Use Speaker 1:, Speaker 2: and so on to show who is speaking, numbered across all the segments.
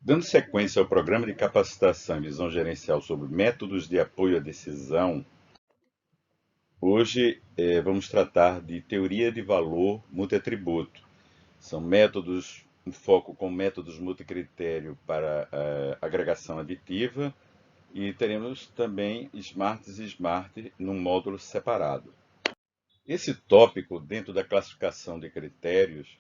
Speaker 1: Dando sequência ao programa de capacitação e visão gerencial sobre métodos de apoio à decisão, hoje vamos tratar de teoria de valor multiatributo. São métodos, um foco com métodos multicritério para agregação aditiva e teremos também Smarts e Smart num módulo separado. Esse tópico, dentro da classificação de critérios,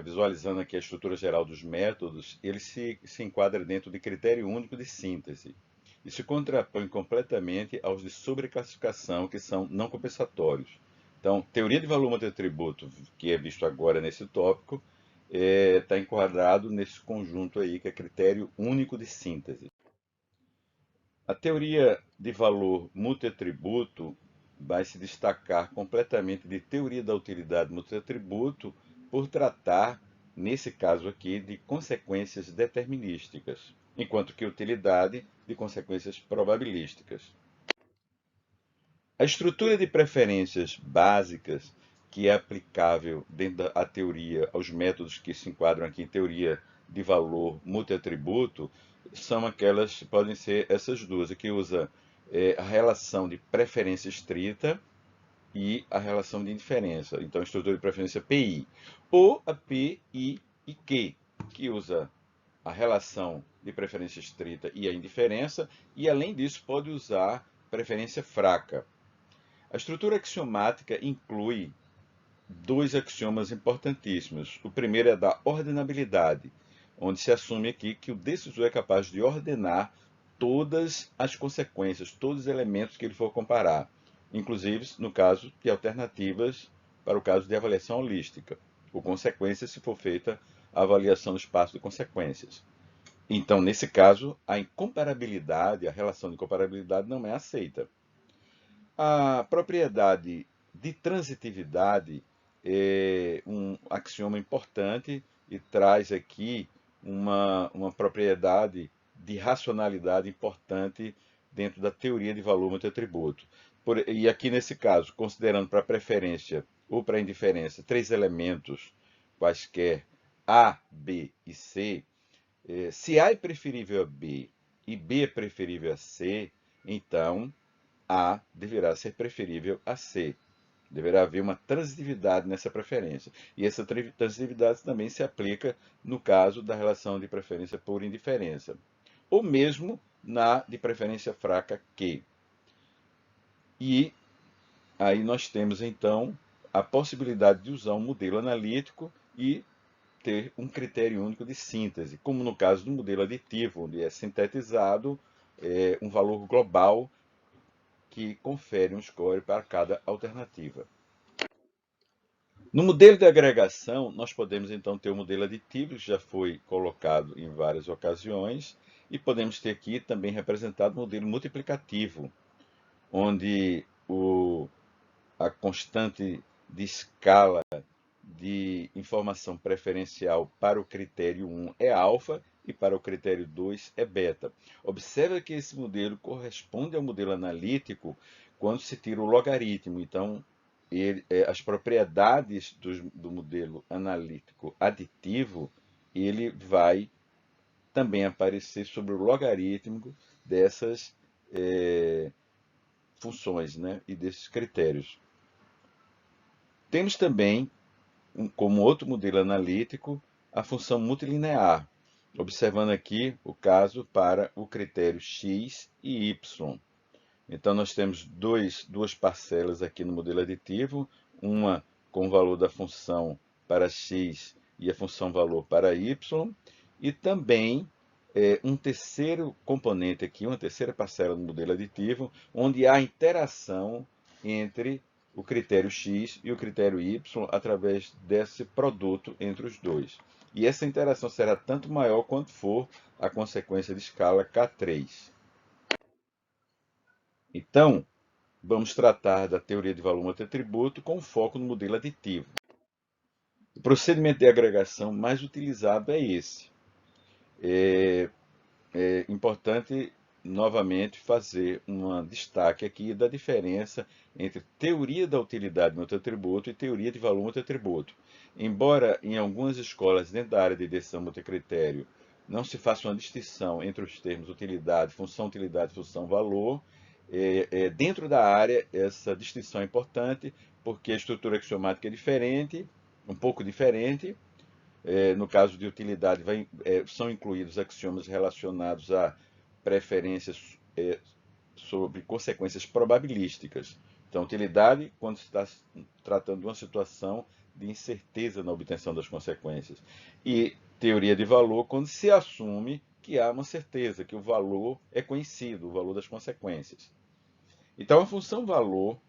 Speaker 1: visualizando aqui a estrutura geral dos métodos, ele se enquadra dentro de critério único de síntese e se contrapõe completamente aos de sobreclassificação, que são não compensatórios. Então, teoria de valor multiatributo, que é visto agora nesse tópico, está enquadrado nesse conjunto aí, que é critério único de síntese. A teoria de valor multiatributo vai se destacar completamente de teoria da utilidade multiatributo por tratar, nesse caso aqui, de consequências determinísticas, enquanto que utilidade de consequências probabilísticas. A estrutura de preferências básicas, que é aplicável dentro da teoria aos métodos que se enquadram aqui em teoria de valor multiatributo, são aquelas, podem ser essas duas, que usa a relação de preferência estrita e a relação de indiferença. Então, a estrutura de preferência PI. Ou a PI e Q, que usa a relação de preferência estrita e a indiferença, e além disso pode usar preferência fraca. A estrutura axiomática inclui dois axiomas importantíssimos. O primeiro é da ordenabilidade, onde se assume aqui que o decisor é capaz de ordenar todas as consequências, todos os elementos que ele for comparar, inclusive no caso de alternativas para o caso de avaliação holística, ou consequências se for feita a avaliação do espaço de consequências. Então, nesse caso, a incomparabilidade, a relação de comparabilidade não é aceita. A propriedade de transitividade é um axioma importante e traz aqui uma propriedade de racionalidade importante dentro da teoria de valor multiatributo. E aqui nesse caso, considerando para preferência ou para indiferença três elementos quaisquer A, B e C, se A é preferível a B e B é preferível a C, então a deverá ser preferível a C. Deverá haver uma transitividade nessa preferência. E essa transitividade também se aplica no caso da relação de preferência por indiferença. Ou mesmo na de preferência fraca Q. E aí nós temos, então, a possibilidade de usar um modelo analítico e ter um critério único de síntese, como no caso do modelo aditivo, onde é sintetizado um valor global que confere um score para cada alternativa. No modelo de agregação, nós podemos então ter o modelo aditivo, que já foi colocado em várias ocasiões, e podemos ter aqui também representado o modelo multiplicativo, onde a constante de escala de informação preferencial para o critério 1 é alfa e para o critério 2 é beta. Observe que esse modelo corresponde ao modelo analítico quando se tira o logaritmo. Então, as propriedades do modelo analítico aditivo, ele vai também aparecer sobre o logaritmo dessas funções, né, e desses critérios. Temos também como outro modelo analítico, a função multilinear, observando aqui o caso para o critério x e y. Então, nós temos duas parcelas aqui no modelo aditivo, uma com o valor da função para x e a função valor para y, e também um terceiro componente aqui, uma terceira parcela no modelo aditivo, onde há interação entre o critério x e o critério y através desse produto entre os dois. E essa interação será tanto maior quanto for a consequência de escala K3. Então, vamos tratar da teoria de valor multiatributo com foco no modelo aditivo. O procedimento de agregação mais utilizado é esse. É importante novamente fazer um destaque aqui da diferença entre teoria da utilidade multiatributo e teoria de valor multiatributo. Embora em algumas escolas dentro da área de decisão multicritério não se faça uma distinção entre os termos utilidade, função, valor. Dentro da área, essa distinção é importante, porque a estrutura axiomática é diferente, um pouco diferente. No caso de utilidade, são incluídos axiomas relacionados a preferências sobre consequências probabilísticas. Então, utilidade, quando se está tratando de uma situação de incerteza na obtenção das consequências. E teoria de valor, quando se assume que há uma certeza, que o valor é conhecido, o valor das consequências. Então, a função valor,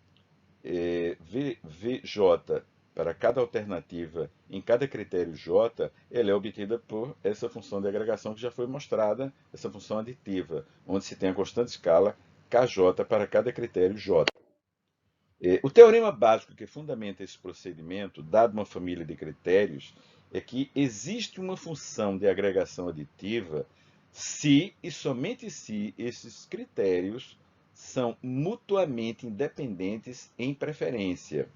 Speaker 1: VJ, para cada alternativa em cada critério J, ela é obtida por essa função de agregação que já foi mostrada, essa função aditiva, onde se tem a constante escala KJ para cada critério J. O teorema básico que fundamenta esse procedimento, dado uma família de critérios, é que existe uma função de agregação aditiva se e somente se esses critérios são mutuamente independentes em preferência.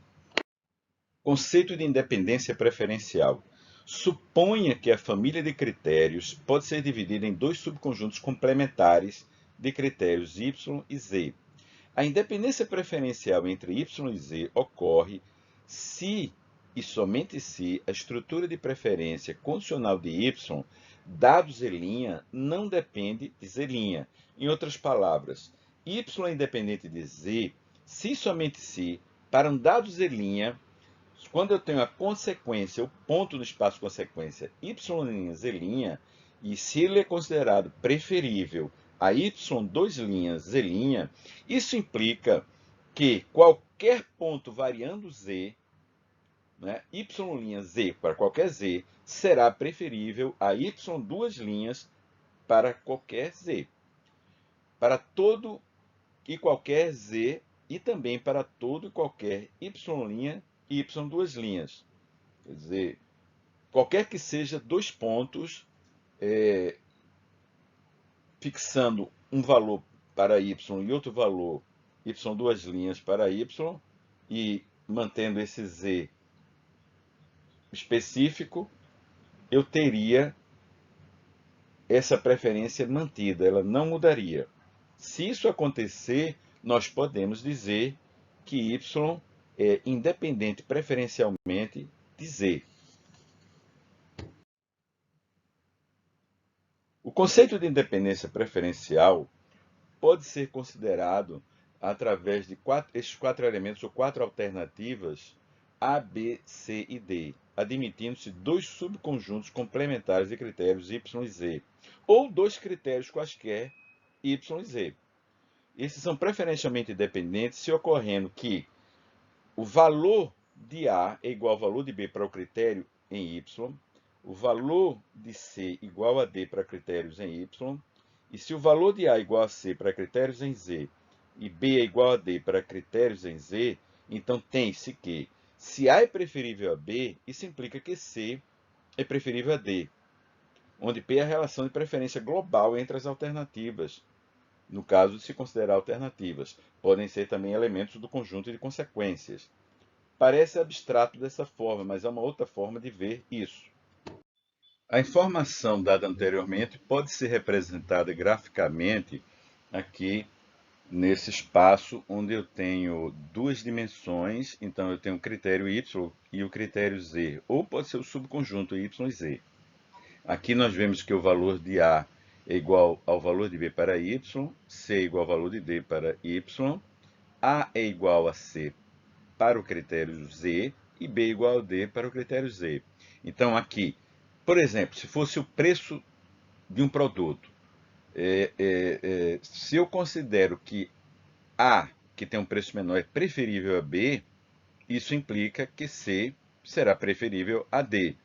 Speaker 1: Conceito de independência preferencial. Suponha que a família de critérios pode ser dividida em dois subconjuntos complementares de critérios y e z. A independência preferencial entre y e z ocorre se e somente se a estrutura de preferência condicional de y, dado z', não depende de z'. Em outras palavras, y é independente de z se e somente se, para um dado z', quando eu tenho a consequência, o ponto do espaço consequência y', e se ele é considerado preferível a y2', isso implica que qualquer ponto variando z, né, y' para qualquer z, será preferível a y2' para qualquer z. Para todo e qualquer z, e também para todo e qualquer y' e y2'. Quer dizer, qualquer que seja dois pontos fixando um valor para y e outro valor y2' para y, e mantendo esse z específico, eu teria essa preferência mantida, ela não mudaria. Se isso acontecer, nós podemos dizer que y é independente preferencialmente de z. O conceito de independência preferencial pode ser considerado através de esses quatro elementos ou quatro alternativas A, B, C e D, admitindo-se dois subconjuntos complementares de critérios y e z, ou dois critérios quaisquer y e z. Esses são preferencialmente independentes se ocorrendo que o valor de A é igual ao valor de B para o critério em y, o valor de C igual a D para critérios em y, e se o valor de A é igual a C para critérios em z, e B é igual a D para critérios em z, então tem-se que, se A é preferível a B, isso implica que C é preferível a D, onde P é a relação de preferência global entre as alternativas, no caso de se considerar alternativas. Podem ser também elementos do conjunto de consequências. Parece abstrato dessa forma, mas é uma outra forma de ver isso. A informação dada anteriormente pode ser representada graficamente aqui nesse espaço onde eu tenho duas dimensões, então eu tenho o critério y e o critério z, ou pode ser o subconjunto y e z. Aqui nós vemos que o valor de A é igual ao valor de B para y, C é igual ao valor de D para y, A é igual a C para o critério Z e B é igual a D para o critério Z. Então aqui, por exemplo, se fosse o preço de um produto, se eu considero que A, que tem um preço menor, é preferível a B, isso implica que C será preferível a D.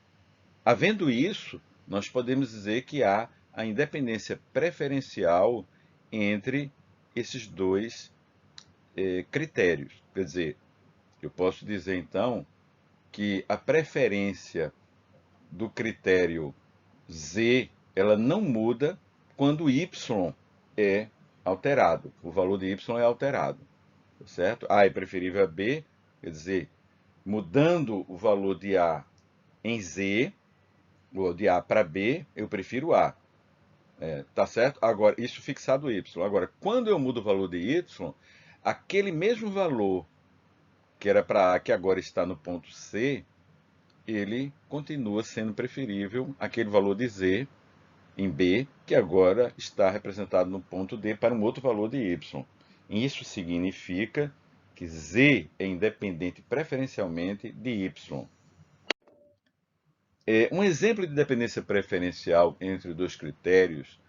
Speaker 1: Havendo isso, nós podemos dizer que há a independência preferencial entre esses dois critérios. Quer dizer, eu posso dizer então que a preferência do critério Z, ela não muda quando y é alterado, o valor de y é alterado, certo? A é preferível a B, quer dizer, mudando o valor de A em Z, ou de A para B, eu prefiro A. Tá certo? Agora, isso fixado y. Agora, quando eu mudo o valor de y, aquele mesmo valor que era para A, que agora está no ponto C, ele continua sendo preferível àquele valor de z em B, que agora está representado no ponto D para um outro valor de y. Isso significa que z é independente preferencialmente de y. Um exemplo de dependência preferencial entre dois critérios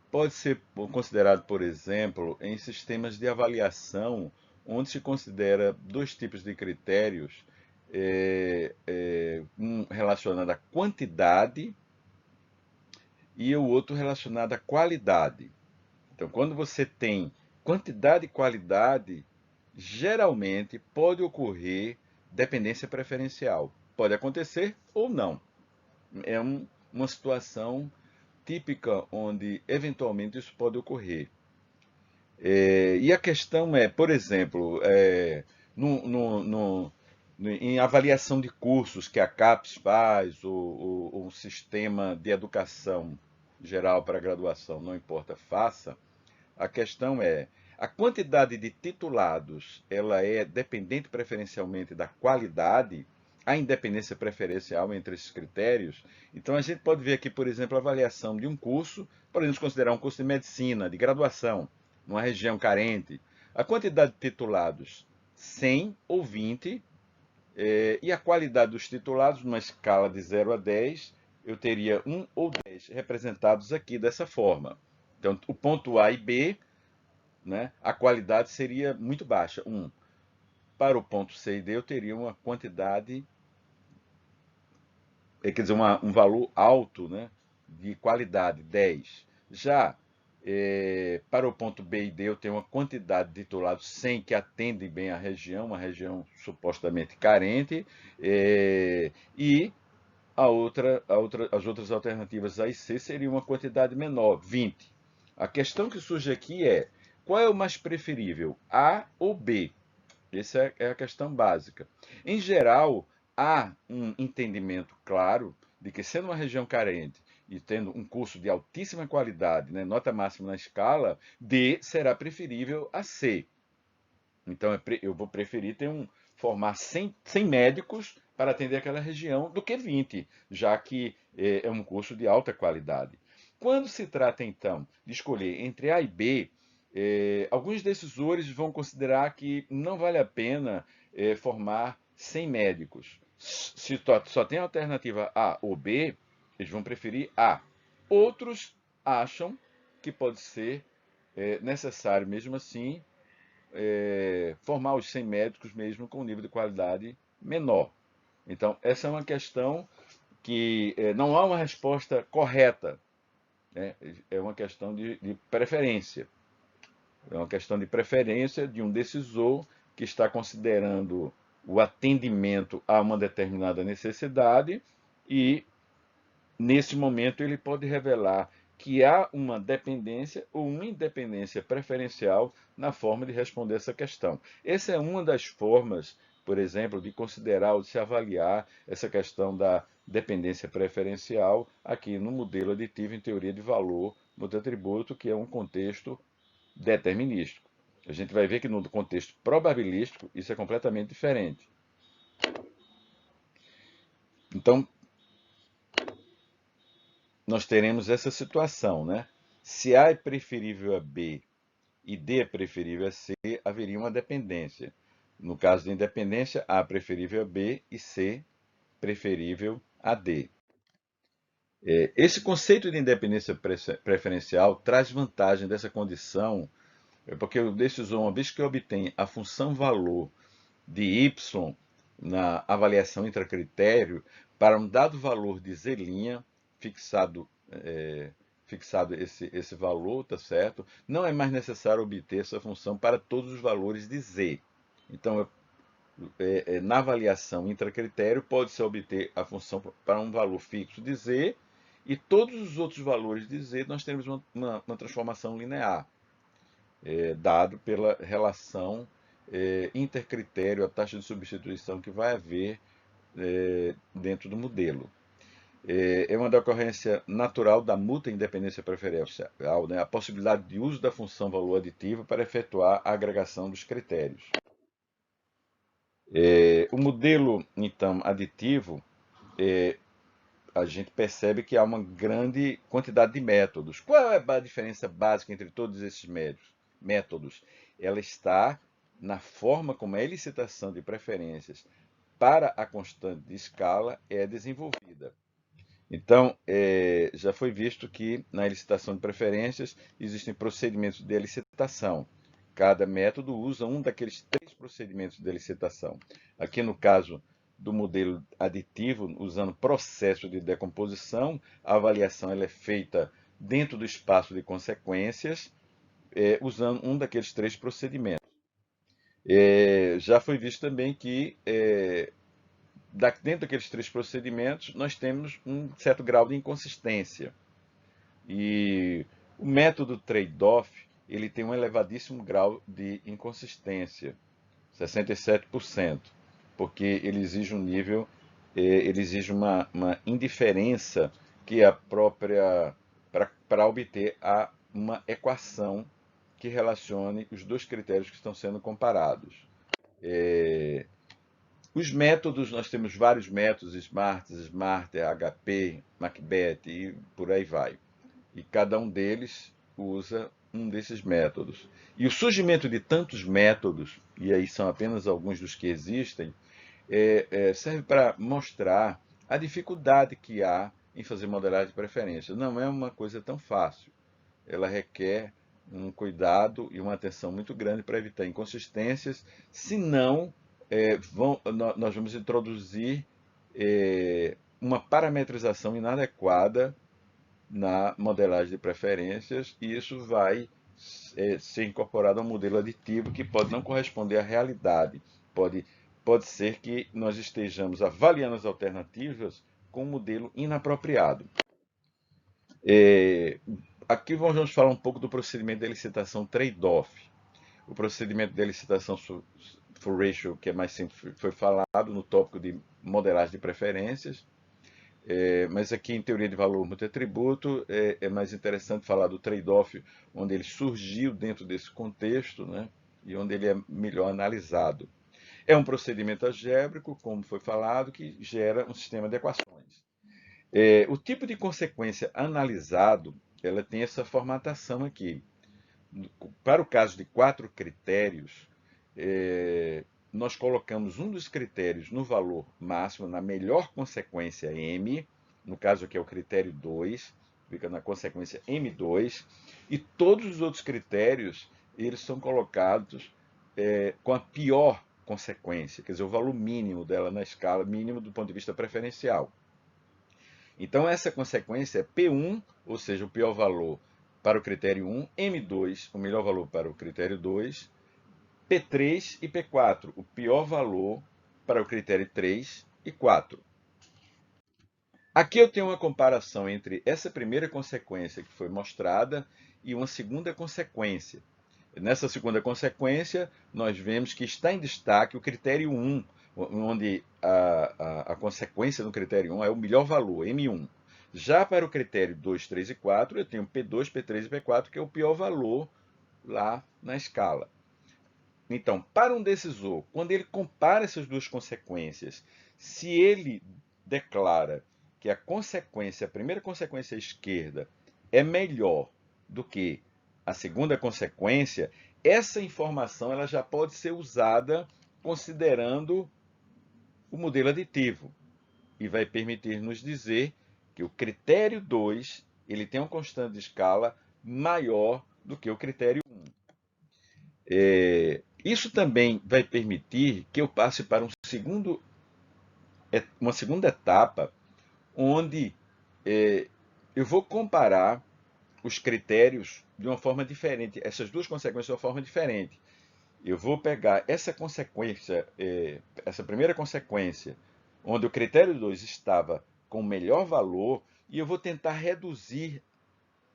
Speaker 1: pode ser considerado, por exemplo, em sistemas de avaliação, onde se considera dois tipos de critérios, um relacionado à quantidade e o outro relacionado à qualidade. Então, quando você tem quantidade e qualidade, geralmente pode ocorrer dependência preferencial. Pode acontecer ou não. É uma situação típica onde eventualmente isso pode ocorrer. E a questão é, por exemplo, no, no, no, em avaliação de cursos que a CAPES faz, ou o sistema de educação geral para graduação, não importa, faça, a questão é, a quantidade de titulados, ela é dependente preferencialmente da qualidade, a independência preferencial entre esses critérios. Então a gente pode ver aqui, por exemplo, a avaliação de um curso, podemos considerar um curso de medicina, de graduação, numa região carente. A quantidade de titulados, 100 ou 20, e a qualidade dos titulados, numa escala de 0 a 10, eu teria 1 ou 10 representados aqui dessa forma. Então, o ponto A e B, né, a qualidade seria muito baixa, 1. Para o ponto C e D, eu teria uma quantidade, quer dizer, um valor alto, né, de qualidade, 10. Já para o ponto B e D, eu tenho uma quantidade de titulados 100 que atendem bem a região, uma região supostamente carente, e as outras alternativas A e C seriam uma quantidade menor, 20. A questão que surge aqui é, qual é o mais preferível, A ou B? Essa é a questão básica. Em geral, há um entendimento claro de que, sendo uma região carente e tendo um curso de altíssima qualidade, né, nota máxima na escala, D será preferível a C. Então, eu vou preferir formar 100 médicos para atender aquela região do que 20, já que é um curso de alta qualidade. Quando se trata, então, de escolher entre A e B, alguns decisores vão considerar que não vale a pena formar 100 médicos. Se só tem a alternativa A ou B, eles vão preferir A. Outros acham que pode ser necessário, mesmo assim, formar os 100 médicos mesmo com um nível de qualidade menor. Então, essa é uma questão que não há uma resposta correta, né? É uma questão de preferência. É uma questão de preferência de um decisor que está considerando o atendimento a uma determinada necessidade e, nesse momento, ele pode revelar que há uma dependência ou uma independência preferencial na forma de responder essa questão. Essa é uma das formas, por exemplo, de considerar ou de se avaliar essa questão da dependência preferencial aqui no modelo aditivo em teoria de valor multiatributo, que é um contexto determinístico. A gente vai ver que no contexto probabilístico isso é completamente diferente. Então, nós teremos essa situação, né? Se A é preferível a B e D é preferível a C, haveria uma dependência. No caso de independência, A preferível a B e C preferível a D. Esse conceito de independência preferencial traz vantagem dessa condição, porque o decisor, uma vez que obtém a função valor de y na avaliação intracritério, para um dado valor de z', fixado, fixado esse valor, tá certo? Não é mais necessário obter essa função para todos os valores de z. Então, na avaliação intracritério, pode-se obter a função para um valor fixo de z, e todos os outros valores de z nós temos uma transformação linear, dado pela relação intercritério, a taxa de substituição que vai haver dentro do modelo. é uma decorrência natural da mútua independência preferencial, né? A possibilidade de uso da função valor aditivo para efetuar a agregação dos critérios. O modelo, então, aditivo, a gente percebe que há uma grande quantidade de métodos. Qual é a diferença básica entre todos esses métodos? Ela está na forma como a elicitação de preferências para a constante de escala é desenvolvida. Então, já foi visto que na elicitação de preferências existem procedimentos de elicitação. Cada método usa um daqueles 3 procedimentos de elicitação. Aqui no caso do modelo aditivo, usando processo de decomposição, a avaliação ela é feita dentro do espaço de consequências, usando um daqueles 3 procedimentos. Já foi visto também que dentro daqueles 3 procedimentos, nós temos um certo grau de inconsistência. E o método trade-off, ele tem um elevadíssimo grau de inconsistência, 67%, porque ele exige um nível, ele exige uma indiferença que é a própria, para obter uma equação que relacione os 2 critérios que estão sendo comparados. Os métodos, nós temos vários métodos, SMART, HP, Macbeth e por aí vai. E cada um deles usa um desses métodos. E o surgimento de tantos métodos, e aí são apenas alguns dos que existem, serve para mostrar a dificuldade que há em fazer modelagem de preferência. Não é uma coisa tão fácil. Ela requer um cuidado e uma atenção muito grande para evitar inconsistências, senão nós vamos introduzir uma parametrização inadequada na modelagem de preferências e isso vai ser incorporado ao modelo aditivo que pode não corresponder à realidade. Pode ser que nós estejamos avaliando as alternativas com um modelo inapropriado. Aqui vamos falar um pouco do procedimento de licitação trade-off. O procedimento de licitação full ratio, que é mais simples, foi falado no tópico de modelagem de preferências. Mas aqui em teoria de valor multiatributo é mais interessante falar do trade-off, onde ele surgiu dentro desse contexto, né, e onde ele é melhor analisado. É um procedimento algébrico, como foi falado, que gera um sistema de equações. O tipo de consequência analisado, ela tem essa formatação aqui. Para o caso de 4 critérios, nós colocamos um dos critérios no valor máximo, na melhor consequência M, no caso aqui é o critério 2, fica na consequência M2, e todos os outros critérios, eles são colocados com a pior consequência, quer dizer, o valor mínimo dela na escala, mínimo do ponto de vista preferencial. Então, essa consequência é P1, ou seja, o pior valor para o critério 1, M2, o melhor valor para o critério 2, P3 e P4, o pior valor para o critério 3 e 4. Aqui eu tenho uma comparação entre essa primeira consequência que foi mostrada e uma segunda consequência. Nessa segunda consequência, nós vemos que está em destaque o critério 1, onde a consequência do critério 1 é o melhor valor, M1. Já para o critério 2, 3 e 4, eu tenho P2, P3 e P4, que é o pior valor lá na escala. Então, para um decisor, quando ele compara essas 2 consequências, se ele declara que a primeira consequência à esquerda é melhor do que a segunda consequência, essa informação ela já pode ser usada considerando o modelo aditivo e vai permitir nos dizer que o critério 2 ele tem uma constante de escala maior do que o critério 1. Isso também vai permitir que eu passe para uma segunda etapa, onde eu vou comparar os critérios de uma forma diferente, essas 2 consequências de uma forma diferente. Eu vou pegar essa consequência, essa primeira consequência, onde o critério 2 estava com o melhor valor, e eu vou tentar reduzir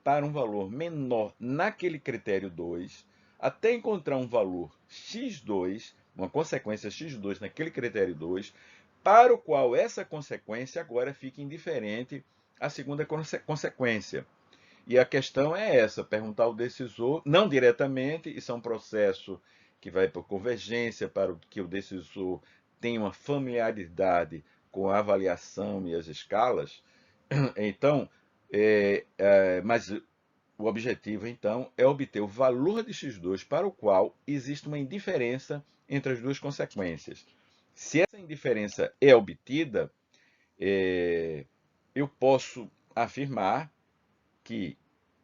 Speaker 1: para um valor menor naquele critério 2, até encontrar um valor x2, uma consequência x2 naquele critério 2, para o qual essa consequência agora fica indiferente à segunda consequência. E a questão é essa, perguntar ao decisor, não diretamente, isso é um processo que vai por convergência para que o decisor tenha uma familiaridade com a avaliação e as escalas. Então, mas o objetivo, então, é obter o valor de x2 para o qual existe uma indiferença entre as duas consequências. Se essa indiferença é obtida, eu posso afirmar que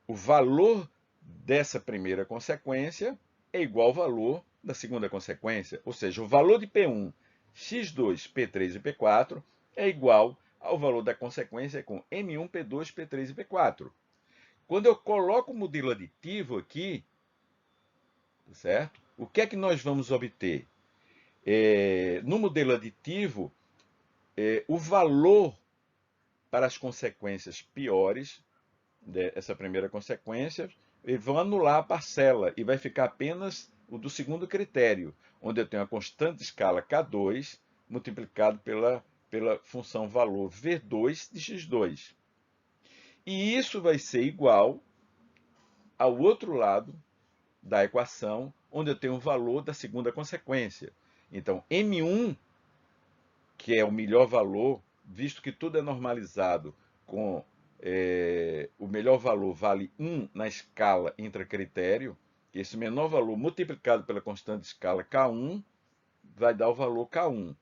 Speaker 1: o valor dessa primeira consequência é igual ao valor da segunda consequência. Ou seja, o valor de P1, x2, P3 e P4 é igual ao valor da consequência com M1, P2, P3 e P4. Quando eu coloco o modelo aditivo aqui, certo? O que é que nós vamos obter? No modelo aditivo, o valor para as consequências piores dessa primeira consequência, eles vão anular a parcela e vai ficar apenas o do segundo critério, onde eu tenho a constante de escala K2 multiplicado pela função valor V2 de x2. E isso vai ser igual ao outro lado da equação, onde eu tenho o valor da segunda consequência. Então, M1, que é o melhor valor, visto que tudo é normalizado com o melhor valor vale 1 na escala intracritério, esse menor valor multiplicado pela constante de escala K1 vai dar o valor K1.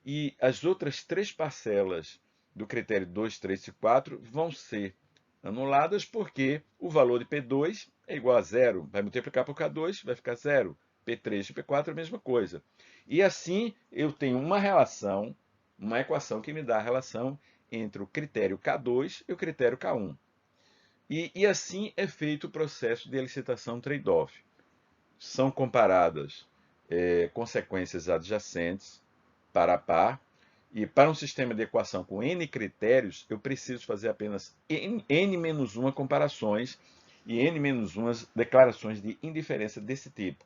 Speaker 1: E as outras três parcelas do critério 2, 3 e 4 vão ser anuladas porque o valor de P2 é igual a zero. Vai multiplicar por K2, vai ficar zero. P3 e P4 é a mesma coisa. E assim eu tenho uma relação, uma equação que me dá a relação entre o critério K2 e o critério K1. E assim é feito o processo de elicitação trade-off. São comparadas consequências adjacentes par a par, e para um sistema de equação com n critérios, eu preciso fazer apenas n-1 comparações e n-1 declarações de indiferença desse tipo.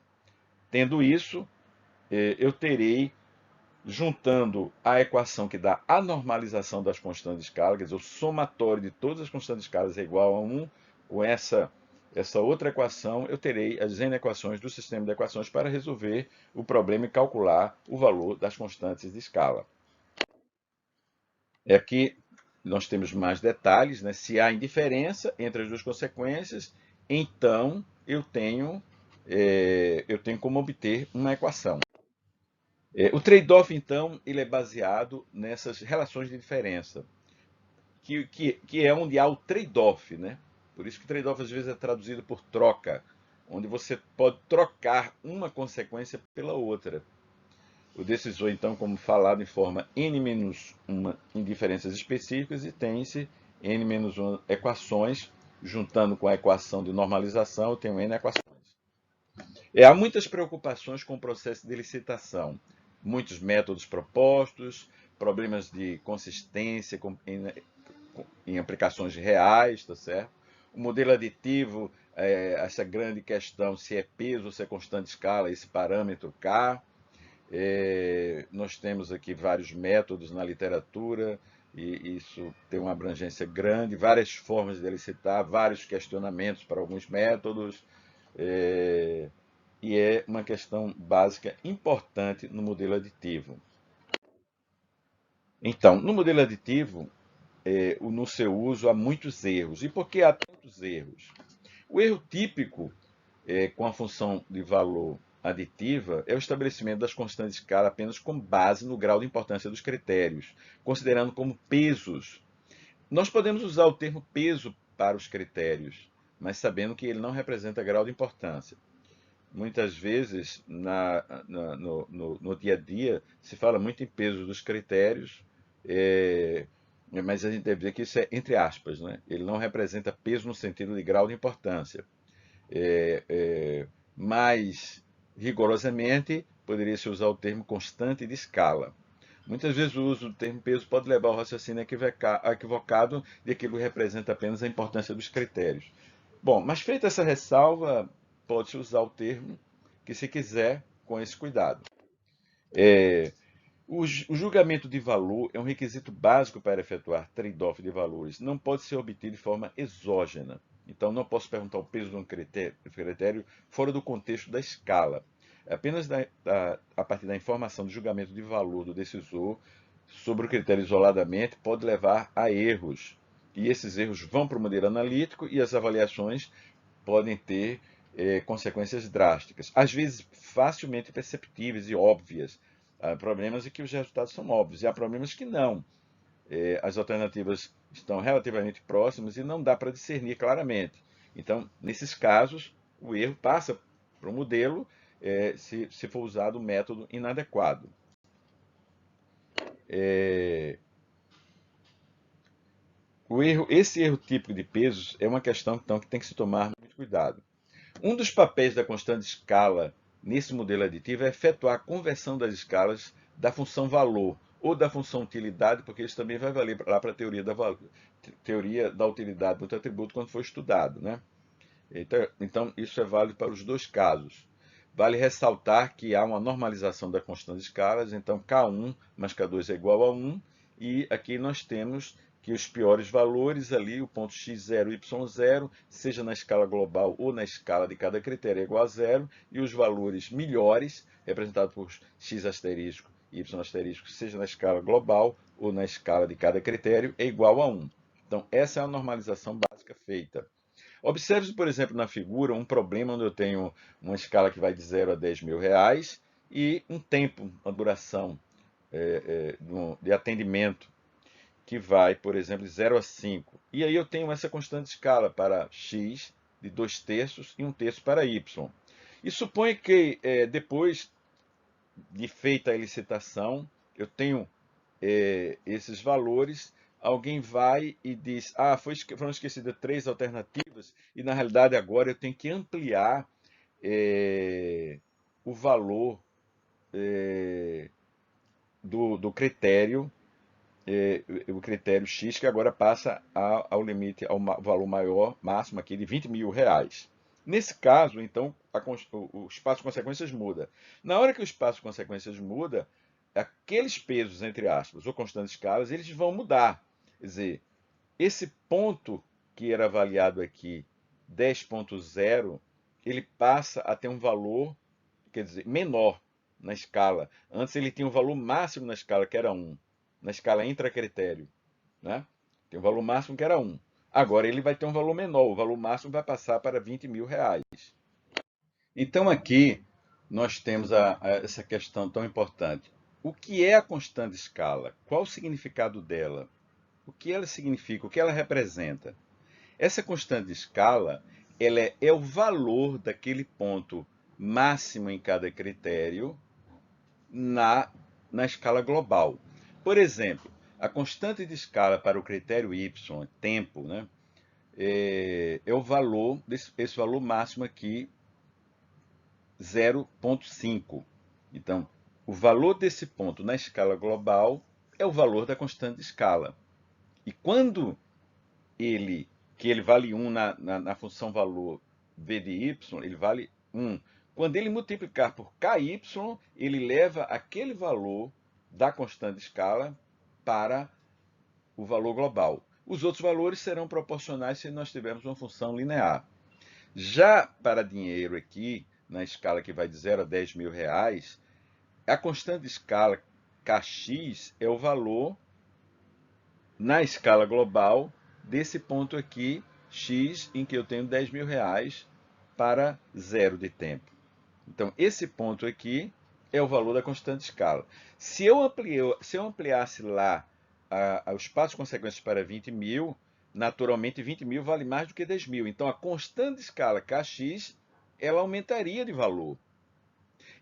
Speaker 1: Tendo isso, eu terei, juntando a equação que dá a normalização das constantes de escala, quer dizer, o somatório de todas as constantes de escala é igual a 1, com essa outra equação, eu terei as n equações do sistema de equações para resolver o problema e calcular o valor das constantes de escala. Aqui nós temos mais detalhes, né? Se há indiferença entre as duas consequências, então eu tenho como obter uma equação. O trade-off, então, ele é baseado nessas relações de diferença, que é onde há o trade-off, né? Por isso que trade-off às vezes é traduzido por troca, onde você pode trocar uma consequência pela outra. O decisor, então, como falado, informa n-1 indiferenças específicas e tem-se n-1 equações, juntando com a equação de normalização, eu tenho n equações. Há muitas preocupações com o processo de licitação, muitos métodos propostos, problemas de consistência em aplicações reais, tá certo? O modelo aditivo, essa grande questão se é peso ou se é constante de escala, esse parâmetro K. Nós temos aqui vários métodos na literatura, e isso tem uma abrangência grande, várias formas de elicitar, vários questionamentos para alguns métodos, e é uma questão básica importante no modelo aditivo. Então, no modelo aditivo, no seu uso há muitos erros. E por que há tantos erros? O erro típico com a função de valor aditiva é o estabelecimento das constantes de escala apenas com base no grau de importância dos critérios, considerando como pesos. Nós podemos usar o termo peso para os critérios, mas sabendo que ele não representa grau de importância. Muitas vezes, no dia a dia, se fala muito em peso dos critérios, mas a gente deve dizer que isso é entre aspas, né? Ele não representa peso no sentido de grau de importância. Mais rigorosamente, poderia-se usar o termo constante de escala. Muitas vezes o uso do termo peso pode levar ao raciocínio equivocado de que aquilo representa apenas a importância dos critérios. Bom, mas feita essa ressalva, pode-se usar o termo que se quiser com esse cuidado. O julgamento de valor é um requisito básico para efetuar trade-off de valores. Não pode ser obtido de forma exógena. Então, não posso perguntar o peso de um critério fora do contexto da escala. Apenas a partir da informação do julgamento de valor do decisor sobre o critério isoladamente pode levar a erros. E esses erros vão para o modelo analítico e as avaliações podem ter consequências drásticas, às vezes facilmente perceptíveis e óbvias. Há problemas em que os resultados são óbvios, e há problemas que não. As alternativas estão relativamente próximas e não dá para discernir claramente. Então, nesses casos, o erro passa para o modelo se for usado o método inadequado. Esse erro típico de pesos é uma questão então, que tem que se tomar muito cuidado. Um dos papéis da constante escala nesse modelo aditivo é efetuar a conversão das escalas da função valor ou da função utilidade, porque isso também vai valer lá para a teoria da utilidade do atributo quando for estudado, né? Então, isso é válido para os dois casos. Vale ressaltar que há uma normalização da constante de escalas, então K1 mais K2 é igual a 1, e aqui nós temos que os piores valores ali, o ponto x0 e y0, seja na escala global ou na escala de cada critério é igual a 0, e os valores melhores, representados por x asterisco e y asterisco, seja na escala global ou na escala de cada critério, é igual a 1. Então, essa é a normalização básica feita. Observe, por exemplo, na figura um problema onde eu tenho uma escala que vai de 0 a 10 mil reais e um tempo, uma duração de atendimento que vai, por exemplo, de 0 a 5. E aí eu tenho essa constante escala para x de 2/3 e 1/3 para y. E suponha que depois de feita a licitação, eu tenho esses valores, alguém vai e diz, foram esquecidas 3 alternativas, e na realidade agora eu tenho que ampliar o valor do critério, o critério X, que agora passa ao limite, ao valor maior, máximo aqui, de 20 mil reais. Nesse caso, então, o espaço de consequências muda. Na hora que o espaço de consequências muda, aqueles pesos, entre aspas, ou constantes escalas, eles vão mudar. Quer dizer, esse ponto que era avaliado aqui, 10.0, ele passa a ter um valor, quer dizer, menor na escala. Antes ele tinha um valor máximo na escala, que era 1, na escala intracritério, né? Tem um valor máximo que era 1. Agora ele vai ter um valor menor, o valor máximo vai passar para 20 mil reais. Então aqui nós temos essa questão tão importante. O que é a constante escala? Qual o significado dela? O que ela significa? O que ela representa? Essa constante de escala, ela é o valor daquele ponto máximo em cada critério na escala global. Por exemplo, a constante de escala para o critério y, tempo, né, é o valor, esse valor máximo aqui, 0,5. Então, o valor desse ponto na escala global é o valor da constante de escala. E quando ele vale 1 na função valor v de y, ele vale 1. Quando ele multiplicar por ky, ele leva aquele valor da constante de escala para o valor global. Os outros valores serão proporcionais se nós tivermos uma função linear. Já para dinheiro aqui, na escala que vai de 0 a 10 mil reais, a constante de escala kx é o valor na escala global desse ponto aqui, x, em que eu tenho 10 mil reais para 0 de tempo. Então, esse ponto aqui é o valor da constante de escala. Se eu ampliasse lá o espaço de consequências para 20 mil, naturalmente 20 mil vale mais do que 10 mil. Então, a constante de escala kx, ela aumentaria de valor.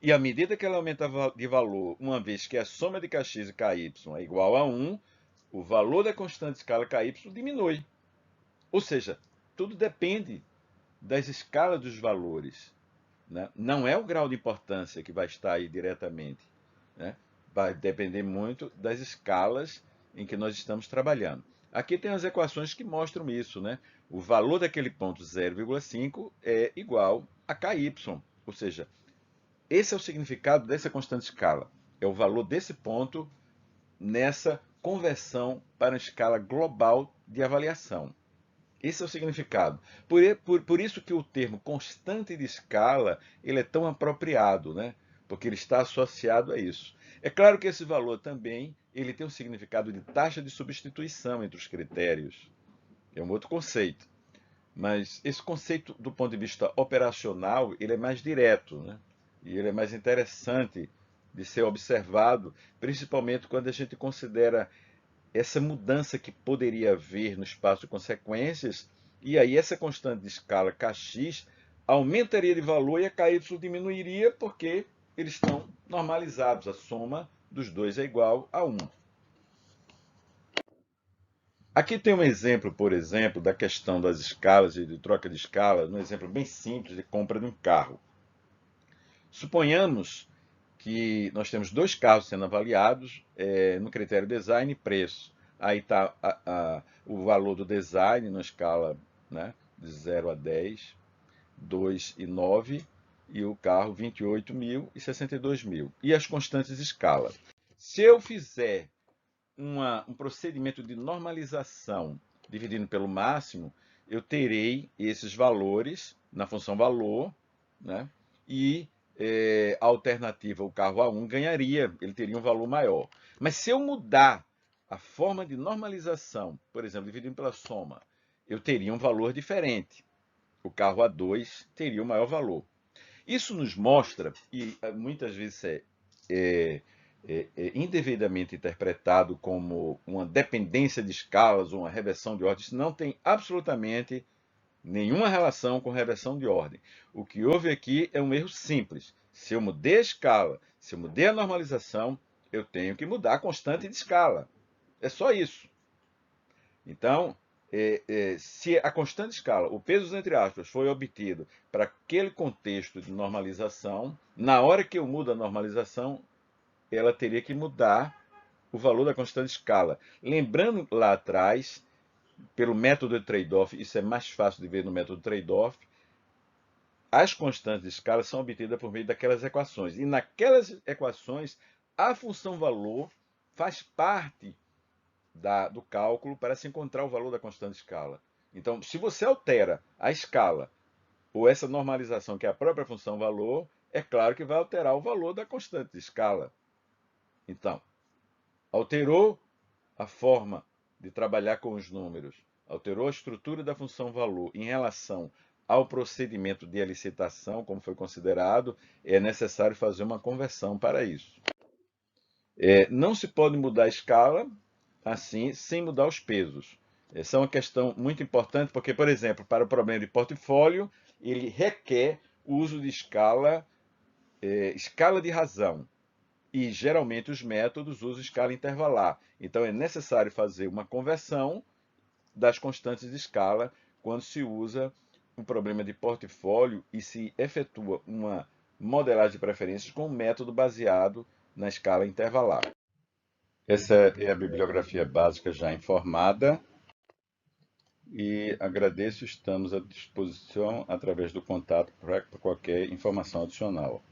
Speaker 1: E à medida que ela aumenta de valor, uma vez que a soma de kx e ky é igual a 1, o valor da constante de escala ky diminui. Ou seja, tudo depende das escalas dos valores, né? Não é o grau de importância que vai estar aí diretamente, né? Vai depender muito das escalas em que nós estamos trabalhando. Aqui tem as equações que mostram isso, né? O valor daquele ponto 0,5 é igual a ky, ou seja, esse é o significado dessa constante escala. É o valor desse ponto nessa conversão para uma escala global de avaliação. Esse é o significado. Por isso que o termo constante de escala ele é tão apropriado, né? Porque ele está associado a isso. É claro que esse valor também ele tem um significado de taxa de substituição entre os critérios. É um outro conceito. Mas esse conceito, do ponto de vista operacional, ele é mais direto, né? E ele é mais interessante de ser observado, principalmente quando a gente considera essa mudança que poderia haver no espaço de consequências, e aí essa constante de escala kx aumentaria de valor e a ky diminuiria porque eles estão normalizados, a soma dos dois é igual a 1. Aqui tem um exemplo, por exemplo, da questão das escalas e de troca de escalas, um exemplo bem simples de compra de um carro. Suponhamos que nós temos dois carros sendo avaliados no critério design e preço. Aí está o valor do design na escala, né, de 0 a 10, 2 e 9, e o carro 28 mil e 62 mil. E as constantes de escala. Se eu fizer um procedimento de normalização dividindo pelo máximo, eu terei esses valores na função valor, né? E a alternativa, o carro A1 ganharia, ele teria um valor maior. Mas se eu mudar a forma de normalização, por exemplo, dividindo pela soma, eu teria um valor diferente. O carro A2 teria o maior valor. Isso nos mostra, e muitas vezes indevidamente interpretado como uma dependência de escalas ou uma reversão de ordem, isso não tem absolutamente nenhuma relação com reversão de ordem. O que houve aqui é um erro simples. Se eu mudei a escala, se eu mudei a normalização, eu tenho que mudar a constante de escala. É só isso. Então, se a constante de escala, o peso entre aspas, foi obtido para aquele contexto de normalização, na hora que eu mudo a normalização, ela teria que mudar o valor da constante de escala. Lembrando lá atrás, pelo método de trade-off, isso é mais fácil de ver no método de trade-off, as constantes de escala são obtidas por meio daquelas equações. E naquelas equações, a função valor faz parte do cálculo para se encontrar o valor da constante de escala. Então, se você altera a escala ou essa normalização, que é a própria função valor, é claro que vai alterar o valor da constante de escala. Então, alterou a forma de trabalhar com os números, alterou a estrutura da função valor em relação ao procedimento de elicitação, como foi considerado, é necessário fazer uma conversão para isso. Não se pode mudar a escala assim, sem mudar os pesos. Essa é uma questão muito importante, porque, por exemplo, para o problema de portfólio, ele requer o uso de escala de razão. E geralmente os métodos usam escala intervalar. Então é necessário fazer uma conversão das constantes de escala quando se usa um problema de portfólio e se efetua uma modelagem de preferências com um método baseado na escala intervalar. Essa é a bibliografia básica já informada e agradeço, estamos à disposição através do contato para qualquer informação adicional.